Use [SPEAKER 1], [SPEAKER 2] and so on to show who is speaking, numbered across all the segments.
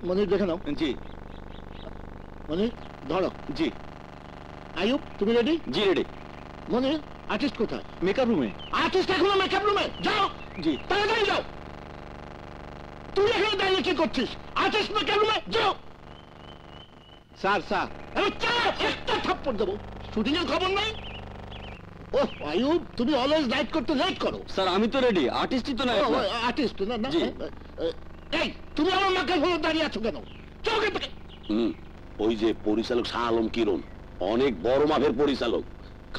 [SPEAKER 1] মনির দেখে নাও।
[SPEAKER 2] জি।
[SPEAKER 1] মনির ধরো।
[SPEAKER 2] জি।
[SPEAKER 1] আয়ুব তুমি রেডি?
[SPEAKER 2] জি রেডি।
[SPEAKER 1] মনির আর্টিস্ট কোথায়?
[SPEAKER 2] মেকআপ রুমে।
[SPEAKER 1] আর্টিস্ট এখনো মেকআপ রুমে? যাও।
[SPEAKER 2] জি।
[SPEAKER 1] তাড়াতাড়ি যাও। তুই এখানে দাঁড়িয়ে কি করছিস? আর্টিস্ট মেকআপ রুমে যাও।
[SPEAKER 2] স্যার স্যার
[SPEAKER 1] একটা থাপ্পড় দেবো। শুটিং এর খবর নাই? ও আয়ুব তুমি অলওয়েজ নাইট করতে লেট করো।
[SPEAKER 2] স্যার আমি তো রেডি, আর্টিস্টই তো না।
[SPEAKER 1] আর্টিস্ট না না। এই তুমি আমার মেকআপ রুমে দাঁড়িয়ে আছো কেন? চল এখান থেকে।
[SPEAKER 3] ওই যে পরিচালক শাহ আলম কিরণ অনেক বড় মাপের পরিচালক,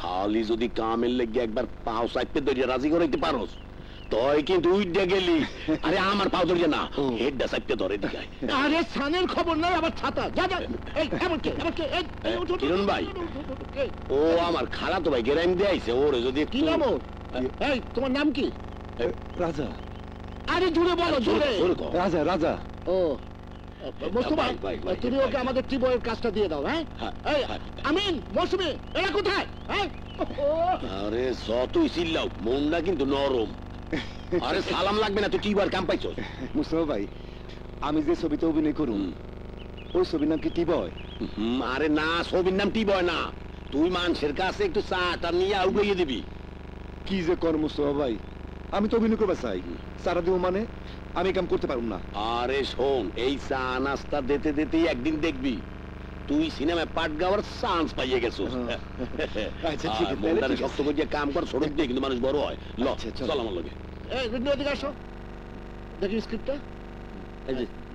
[SPEAKER 3] খালি যদি কামের লেগে একবার পাও সাইপে ধরিয়া রাজি করাইতে পারোস তই কিন্তু উইডা গেলি। আরে আমার পাও ধরিয়া না, হেডটা সাইপে ধরে দিগায়।
[SPEAKER 1] আরে সানের খবর নাই, আবার ছাতা। যা যা। এই এমন কে
[SPEAKER 3] কিরণ ভাই, ও আমার খালা তো ভাই গেরাইম দিয়ে আইছে। ওরে যদি
[SPEAKER 1] কি নাম ওর? এই তোমার নাম কি?
[SPEAKER 2] রাজা।
[SPEAKER 1] আরে জুড়ে বলো, জুড়ে।
[SPEAKER 2] রাজা রাজা।
[SPEAKER 1] ও মোস্তফা, তুমি ওকে আমাদের টিবয়ের কাজটা দিয়ে দাও। হ্যাঁ এই আমিন, মৌসুমী এরা কোথায়? হ্যাঁ
[SPEAKER 3] আরে যতই চিল্লাও মনটা কিন্তু নরম। আরে সালাম লাগবে না, তুই টিবয়ের কাম পাইছস?
[SPEAKER 2] মুস্তফা ভাই, আমি যে ছবিতে অভিনয় করুন ওই ছবির নাম কি টিবয়?
[SPEAKER 3] আরে না, ছবির নাম টিবয় না। তুই মানুষের কাছে একটু চাটা নিয়ে উগাইয়ে দিবি।
[SPEAKER 2] কি যে কর মুস্তফা ভাই, আমি তো অভিনয় করবা চাই, চারা দিব মানে আমি কাম করতে পারুম না।
[SPEAKER 3] আরে শোন, এই চা নাস্তা দিতে দিতেই একদিন দেখবি তুই সিনেমায় পাট গাওয়ার চান্স পাইয়ে গেছিস।
[SPEAKER 2] আচ্ছা ঠিক আছে,
[SPEAKER 3] মনটারে শক্ত করে কাম কর, সড়ক দিয়ে কিন্তু মানুষ বড় হয়। ল চল আমার লগে।
[SPEAKER 1] এই ভিডিও দিকে আসো, দেখি স্ক্রিপ্টটা।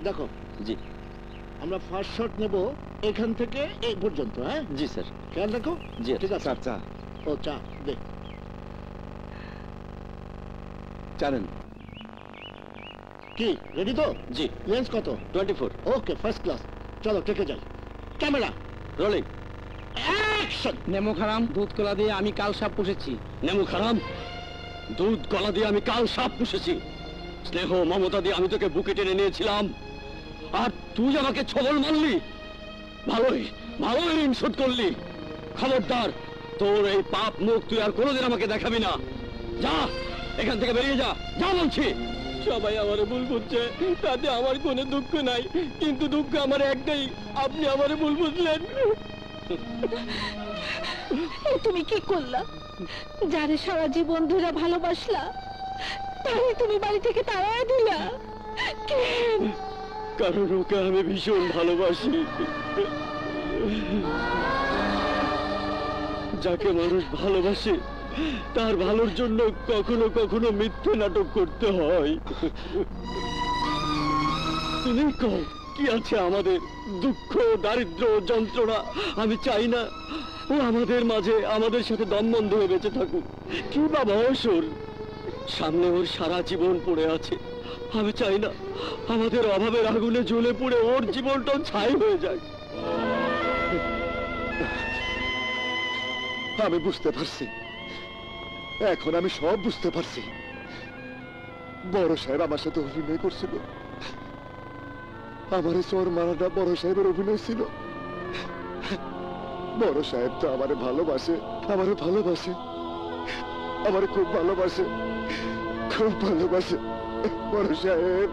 [SPEAKER 1] দেখো
[SPEAKER 2] জি,
[SPEAKER 1] আমরা ফার্স্ট শট নেব এখান থেকে এই পর্যন্ত। হ্যাঁ
[SPEAKER 2] জি স্যার,
[SPEAKER 1] খেয়াল রাখো।
[SPEAKER 2] জি
[SPEAKER 1] ঠিক আছে।
[SPEAKER 2] স্যার চা।
[SPEAKER 1] ও চা দে।
[SPEAKER 2] জানেন
[SPEAKER 1] কি রেডি তো?
[SPEAKER 2] জি।
[SPEAKER 1] লেন্স কত?
[SPEAKER 2] 24।
[SPEAKER 1] Okay first class. চলো টেকে যাই। Camera
[SPEAKER 2] rolling
[SPEAKER 1] action.
[SPEAKER 4] নেমো খারাম, দুধ কলা দিয়ে আমি কাল সাপ পুষেছি।
[SPEAKER 2] নেমু খারাম, দুধ গলা দিয়ে আমি কাল সাপ পুষেছি। স্নেহ মমতা দিয়ে আমি তোকে বুকে টেনে নিয়েছিলাম, আর তুই আমাকে ছবল মারলি। ভালোই ভালোই ঋণ শোধ করলি। খবরদার, তোর এই পাপ মুখ তুই আর কোনোদিন আমাকে দেখাবি না। যা এখান থেকে বেরিয়ে যা, যা বলছি। সবাই আমার ভুল বুঝছে, তাতে আমার কোনো দুঃখ নাই, কিন্তু দুঃখ আমার একটাই, আপনি আমার ভুল বুঝলেন।
[SPEAKER 5] তুমি কি করলা? যারে সারা জীবন ধরে ভালোবাসলা তারে তুমি বাড়ি থেকে তাড়ায় দিলা কেন?
[SPEAKER 2] কারণ ওকে আমি ভীষণ ভালোবাসি। যাকে মানুষ ভালোবাসে তার ভালোর জন্য কখনো কখনো মিথ্যে নাটক করতে হয়। তুমি কও কি আছে আমাদের? দুঃখ, দারিদ্র, যন্ত্রণা। আমি চাই না ও আমাদের মাঝে আমাদের সাথে দমবন্ধ হয়ে বেঁচে থাকুক। কি বাবা অবসর, সামনে ওর সারা জীবন পড়ে আছে। আমি চাই না আমাদের অভাবের আগুনে জ্বলে পুড়ে ওর জীবনটা ছাই হয়ে যাক।
[SPEAKER 6] আমি বুঝতে পারছি, এখন আমি সব বুঝতে পারছি। বড় সাহেব আমার সাথে অভিনয় করছিল, আমার চোর মারাটা বড় সাহেবের অভিনয় ছিল। বড় সাহেব তো আমারে ভালোবাসে, আমারে ভালোবাসে, আমারে খুব ভালোবাসে, খুব ভালোবাসে। বড় সাহেব